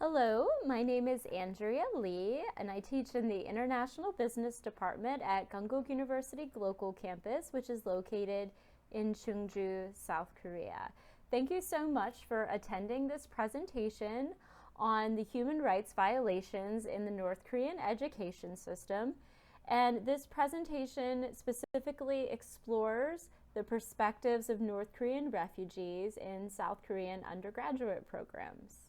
Hello, my name is Andrea Lee, and I teach in the International Business Department at Konkuk University Glocal campus, which is located in Chungju, South Korea. Thank you so much for attending this presentation on the human rights violations in the North Korean education system. And this presentation specifically explores the perspectives of North Korean refugees in South Korean undergraduate programs.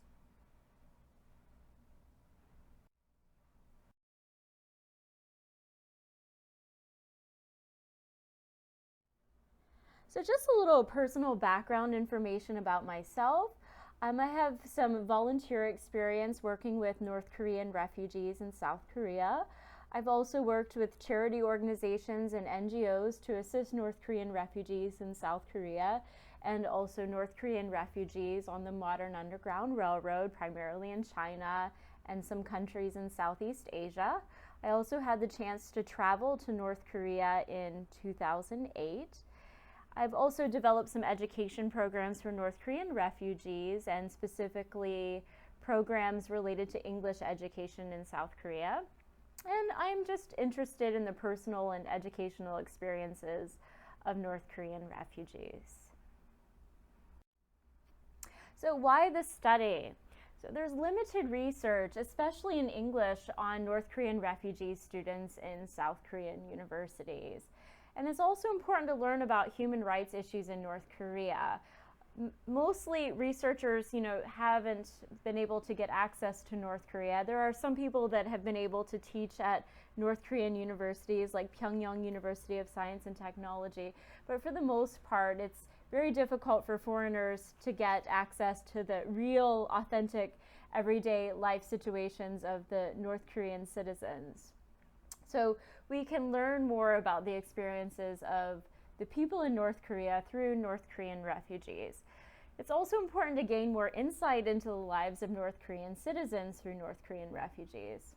So just a little personal background information about myself. I have some volunteer experience working with North Korean refugees in South Korea. I've also worked with charity organizations and NGOs to assist North Korean refugees in South Korea and also North Korean refugees on the modern Underground Railroad, primarily in China and some countries in Southeast Asia. I also had the chance to travel to North Korea in 2008. I've also developed some education programs for North Korean refugees and specifically programs related to English education in South Korea. And I'm just interested in the personal and educational experiences of North Korean refugees. So why this study? So there's limited research, especially in English, on North Korean refugee students in South Korean universities. And it's also important to learn about human rights issues in North Korea. Mostly researchers, haven't been able to get access to North Korea. There are some people that have been able to teach at North Korean universities like Pyongyang University of Science and Technology. But for the most part, it's very difficult for foreigners to get access to the real, authentic, everyday life situations of the North Korean citizens. So we can learn more about the experiences of the people in North Korea through North Korean refugees. It's also important to gain more insight into the lives of North Korean citizens through North Korean refugees.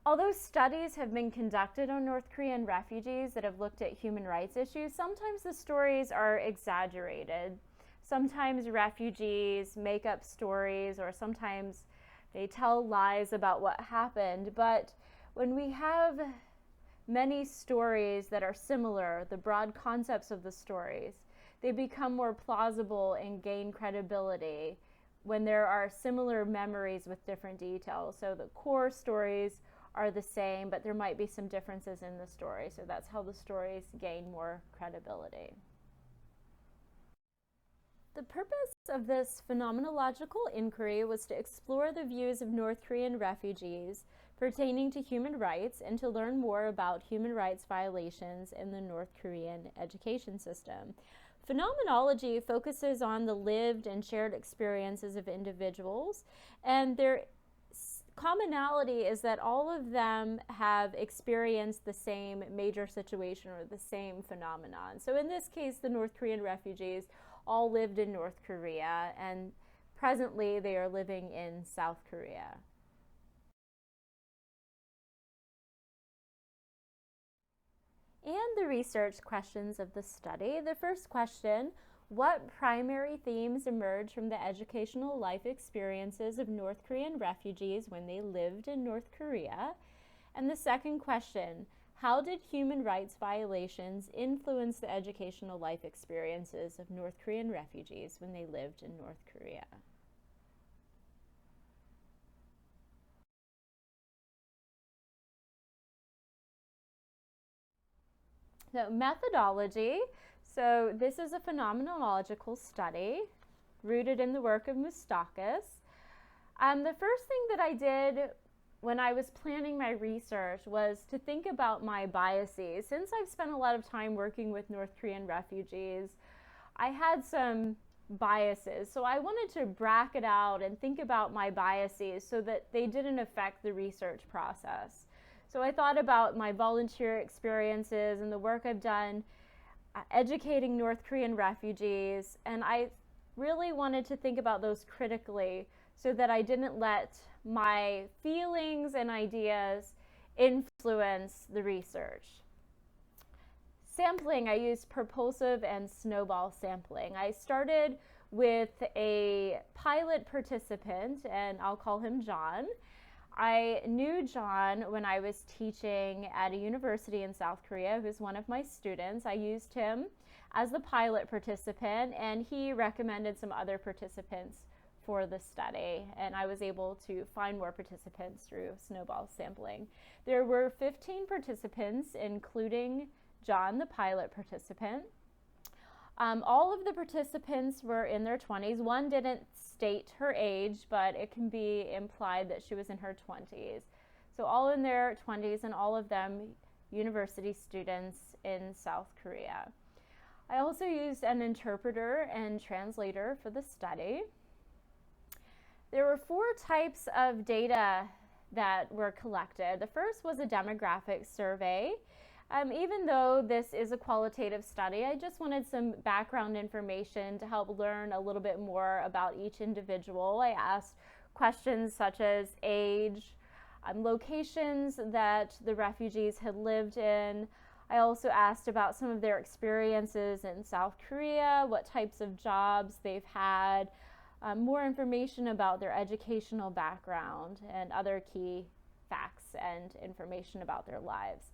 Although studies have been conducted on North Korean refugees that have looked at human rights issues, sometimes the stories are exaggerated. Sometimes refugees make up stories, or sometimes they tell lies about what happened. But when we have many stories that are similar, the broad concepts of the stories, they become more plausible and gain credibility when there are similar memories with different details. So the core stories are the same, but there might be some differences in the story. So that's how the stories gain more credibility. The purpose of this phenomenological inquiry was to explore the views of North Korean refugees pertaining to human rights and to learn more about human rights violations in the North Korean education system. Phenomenology focuses on the lived and shared experiences of individuals, and their commonality is that all of them have experienced the same major situation or the same phenomenon. So in this case, the North Korean refugees all lived in North Korea, and presently they are living in South Korea. And the research questions of the study. The first question: what primary themes emerged from the educational life experiences of North Korean refugees when they lived in North Korea? And the second question: how did human rights violations influence the educational life experiences of North Korean refugees when they lived in North Korea? So methodology. So this is a phenomenological study rooted in the work of Mustakis. The first thing that I did when I was planning my research was to think about my biases. Since I've spent a lot of time working with North Korean refugees, I had some biases. So I wanted to bracket out and think about my biases so that they didn't affect the research process. So I thought about my volunteer experiences and the work I've done educating North Korean refugees, and I really wanted to think about those critically so that I didn't let my feelings and ideas influence the research. Sampling, I used propulsive and snowball sampling. I started with a pilot participant, and I'll call him John. I knew John when I was teaching at a university in South Korea, who's one of my students. I used him as the pilot participant, and he recommended some other participants for the study, and I was able to find more participants through snowball sampling. There were 15 participants, including John, the pilot participant. All of the participants were in their 20s. One didn't state her age, but it can be implied that she was in her 20s. So all in their 20s, and all of them university students in South Korea. I also used an interpreter and translator for the study. There were 4 types of data that were collected. The first was a demographic survey. Even though this is a qualitative study, I just wanted some background information to help learn a little bit more about each individual. I asked questions such as age, locations that the refugees had lived in. I also asked about some of their experiences in South Korea, what types of jobs they've had, more information about their educational background, and other key facts and information about their lives.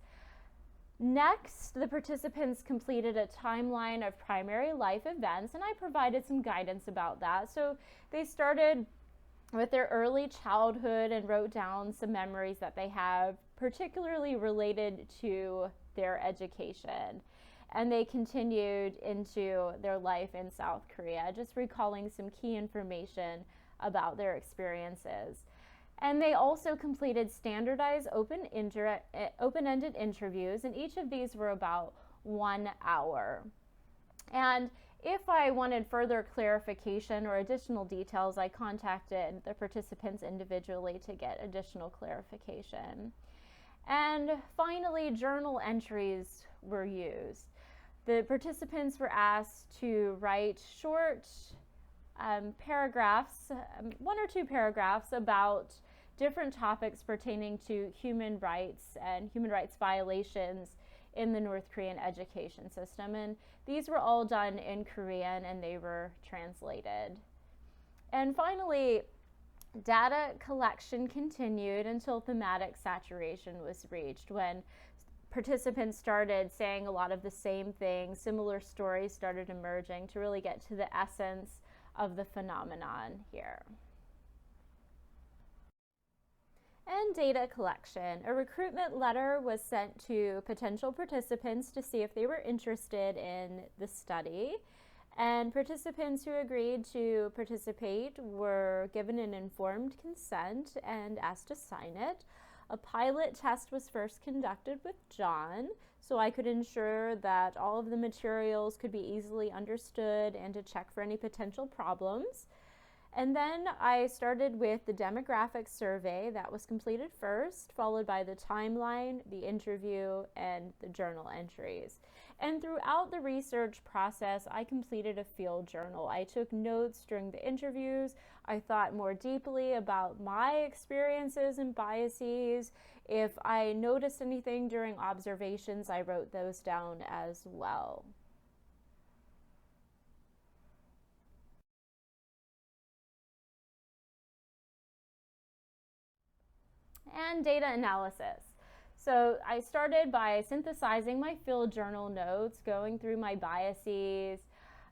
Next, the participants completed a timeline of primary life events, and I provided some guidance about that. So they started with their early childhood and wrote down some memories that they have, particularly related to their education. And they continued into their life in South Korea, just recalling some key information about their experiences. And they also completed standardized open-ended interviews, and each of these were about 1 hour. And if I wanted further clarification or additional details, I contacted the participants individually to get additional clarification. And finally, journal entries were used. The participants were asked to write short paragraphs, 1 or 2 paragraphs about different topics pertaining to human rights and human rights violations in the North Korean education system. And these were all done in Korean, and they were translated. And finally, data collection continued until thematic saturation was reached, when participants started saying a lot of the same things. Similar stories started emerging to really get to the essence of the phenomenon here. And data collection. A recruitment letter was sent to potential participants to see if they were interested in the study. And participants who agreed to participate were given an informed consent and asked to sign it. A pilot test was first conducted with John, so I could ensure that all of the materials could be easily understood and to check for any potential problems. And then I started with the demographic survey that was completed first, followed by the timeline, the interview, and the journal entries. And throughout the research process, I completed a field journal. I took notes during the interviews. I thought more deeply about my experiences and biases. If I noticed anything during observations, I wrote those down as well. And data analysis. So I started by synthesizing my field journal notes, going through my biases,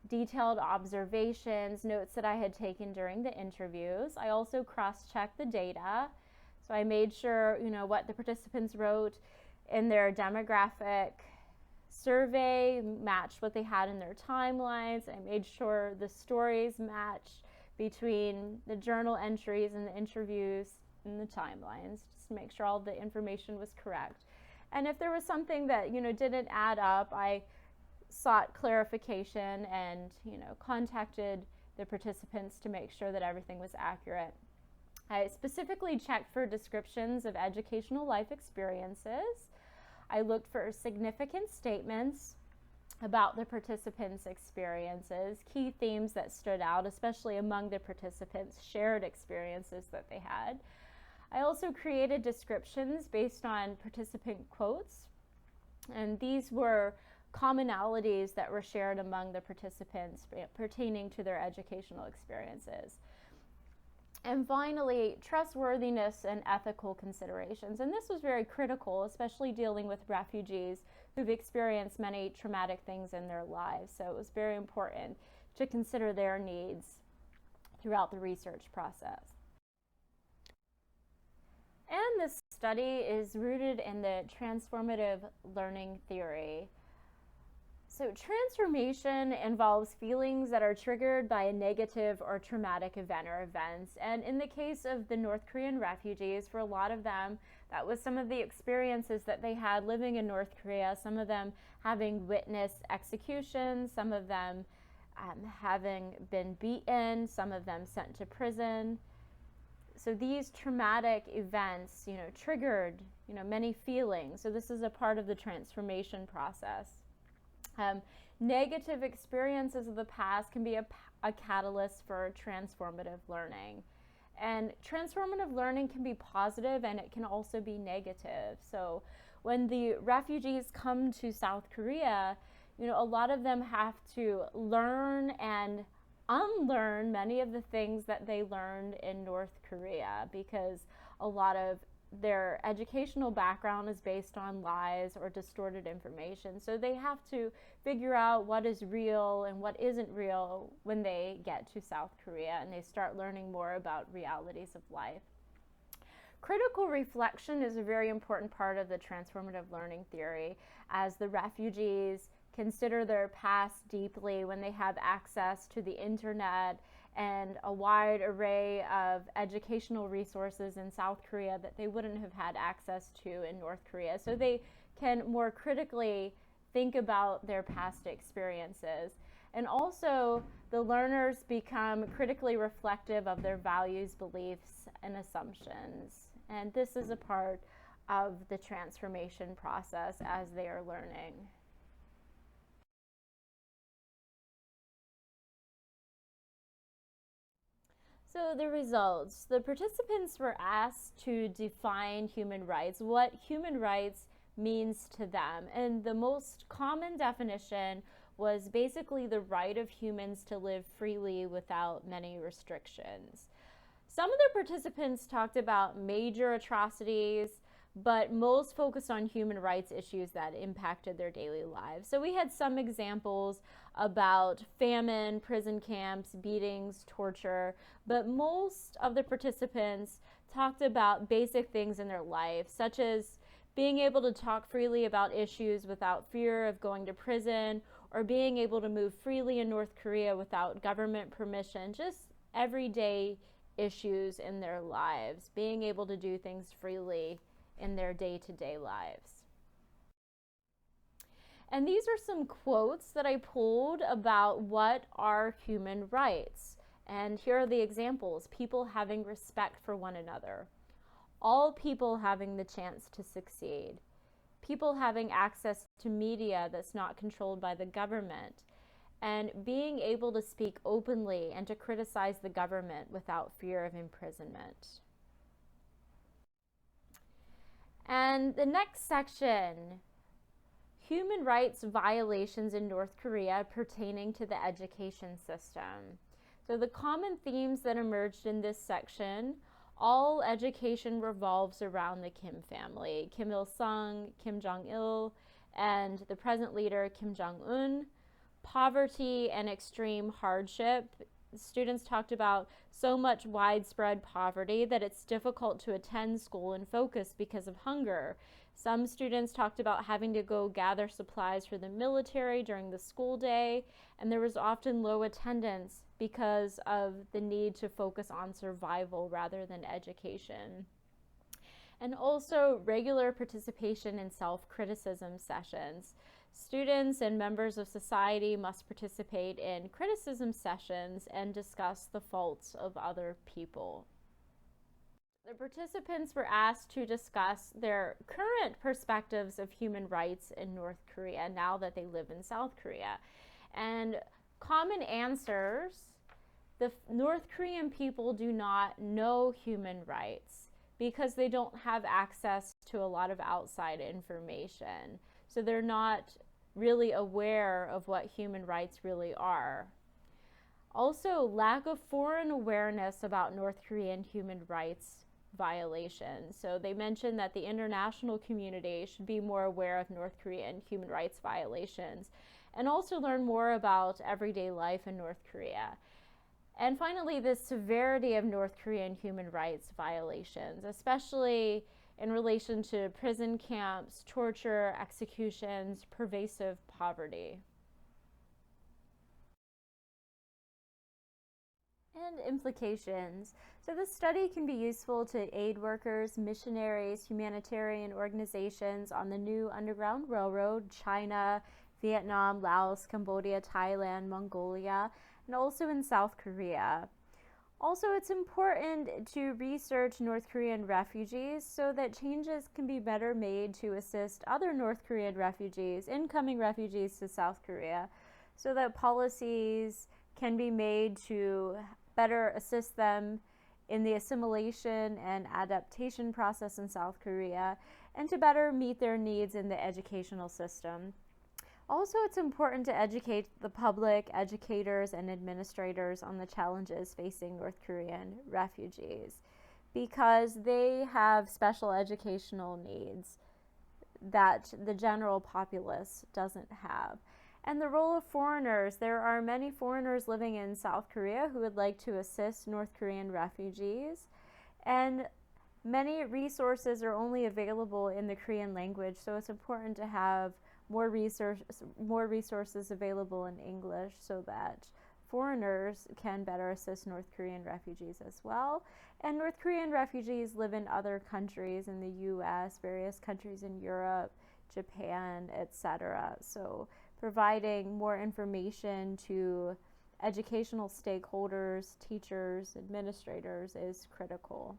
detailed observations, notes that I had taken during the interviews. I also cross-checked the data. So I made sure, what the participants wrote in their demographic survey matched what they had in their timelines. I made sure the stories matched between the journal entries and the interviews and the timelines, just to make sure all the information was correct. And if there was something that didn't add up, I sought clarification and contacted the participants to make sure that everything was accurate. I specifically checked for descriptions of educational life experiences. I looked for significant statements about the participants' experiences, key themes that stood out, especially among the participants' shared experiences that they had. I also created descriptions based on participant quotes, and these were commonalities that were shared among the participants pertaining to their educational experiences. And finally, trustworthiness and ethical considerations. And this was very critical, especially dealing with refugees who've experienced many traumatic things in their lives. So it was very important to consider their needs throughout the research process. And this study is rooted in the transformative learning theory. So transformation involves feelings that are triggered by a negative or traumatic event or events. And in the case of the North Korean refugees, for a lot of them, that was some of the experiences that they had living in North Korea, some of them having witnessed executions, some of them having been beaten, some of them sent to prison. So these traumatic events, triggered, many feelings. So this is a part of the transformation process. Negative experiences of the past can be a catalyst for transformative learning. And transformative learning can be positive and it can also be negative. So when the refugees come to South Korea, a lot of them have to learn and unlearn many of the things that they learned in North Korea, because a lot of their educational background is based on lies or distorted information. So they have to figure out what is real and what isn't real when they get to South Korea and they start learning more about realities of life. Critical reflection is a very important part of the transformative learning theory, as the refugees consider their past deeply when they have access to the internet and a wide array of educational resources in South Korea that they wouldn't have had access to in North Korea. So they can more critically think about their past experiences. And also, the learners become critically reflective of their values, beliefs, and assumptions. And this is a part of the transformation process as they are learning. So the results. The participants were asked to define human rights, what human rights means to them. And the most common definition was basically the right of humans to live freely without many restrictions. Some of the participants talked about major atrocities, but most focused on human rights issues that impacted their daily lives. So we had some examples about famine, prison camps, beatings, torture, but most of the participants talked about basic things in their life, such as being able to talk freely about issues without fear of going to prison, or being able to move freely in North Korea without government permission, just everyday issues in their lives, being able to do things freely in their day-to-day lives. And these are some quotes that I pulled about what are human rights. And here are the examples. People having respect for one another. All people having the chance to succeed. People having access to media that's not controlled by the government. And being able to speak openly and to criticize the government without fear of imprisonment. And the next section, human rights violations in North Korea pertaining to the education system. So the common themes that emerged in this section, all education revolves around the Kim family, Kim Il-sung, Kim Jong-il, and the present leader, Kim Jong-un. Poverty and extreme hardship. Students talked about so much widespread poverty that it's difficult to attend school and focus because of hunger. Some students talked about having to go gather supplies for the military during the school day, and there was often low attendance because of the need to focus on survival rather than education. And also regular participation in self-criticism sessions. Students and members of society must participate in criticism sessions and discuss the faults of other people. The participants were asked to discuss their current perspectives of human rights in North Korea now that they live in South Korea. And common answers, the North Korean people do not know human rights because they don't have access to a lot of outside information. So they're not really aware of what human rights really are. Also, lack of foreign awareness about North Korean human rights violations. So they mentioned that the international community should be more aware of North Korean human rights violations and also learn more about everyday life in North Korea. And finally, the severity of North Korean human rights violations, especially in relation to prison camps, torture, executions, pervasive poverty. And implications. So this study can be useful to aid workers, missionaries, humanitarian organizations on the new Underground Railroad, China, Vietnam, Laos, Cambodia, Thailand, Mongolia, and also in South Korea. Also, it's important to research North Korean refugees so that changes can be better made to assist other North Korean refugees, incoming refugees to South Korea, so that policies can be made to better assist them in the assimilation and adaptation process in South Korea, and to better meet their needs in the educational system. Also, it's important to educate the public, educators, and administrators on the challenges facing North Korean refugees because they have special educational needs that the general populace doesn't have. And the role of foreigners. There are many foreigners living in South Korea who would like to assist North Korean refugees. And many resources are only available in the Korean language, so it's important to have more resources available in English so that foreigners can better assist North Korean refugees as well. And North Korean refugees live in other countries in the US, various countries in Europe, Japan, etc. So providing more information to educational stakeholders, teachers, administrators is critical.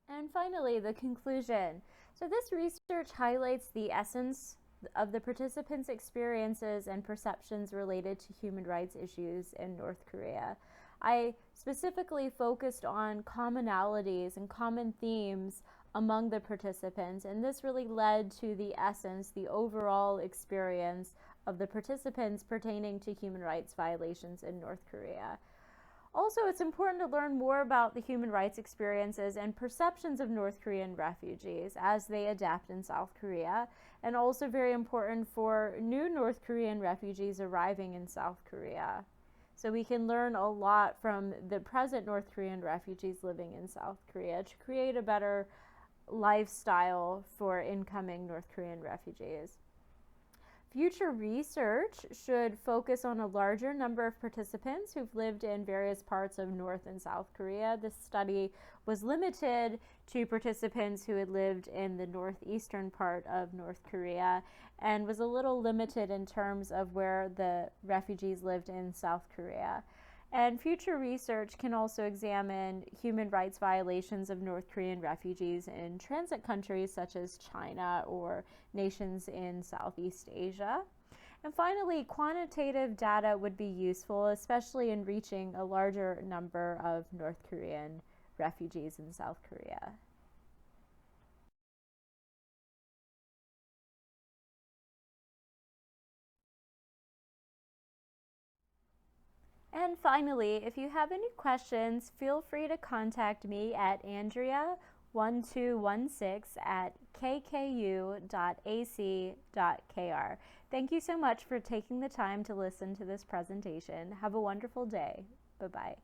And finally, the conclusion. So this research highlights the essence of the participants' experiences and perceptions related to human rights issues in North Korea. I specifically focused on commonalities and common themes among the participants, and this really led to the essence, the overall experience of the participants pertaining to human rights violations in North Korea. Also, it's important to learn more about the human rights experiences and perceptions of North Korean refugees as they adapt in South Korea, and also very important for new North Korean refugees arriving in South Korea. So we can learn a lot from the present North Korean refugees living in South Korea to create a better lifestyle for incoming North Korean refugees. Future research should focus on a larger number of participants who've lived in various parts of North and South Korea. This study was limited to participants who had lived in the northeastern part of North Korea and was a little limited in terms of where the refugees lived in South Korea. And future research can also examine human rights violations of North Korean refugees in transit countries such as China or nations in Southeast Asia. And finally, quantitative data would be useful, especially in reaching a larger number of North Korean refugees in South Korea. And finally, if you have any questions, feel free to contact me at andrea1216@kku.ac.kr. Thank you so much for taking the time to listen to this presentation. Have a wonderful day. Bye-bye.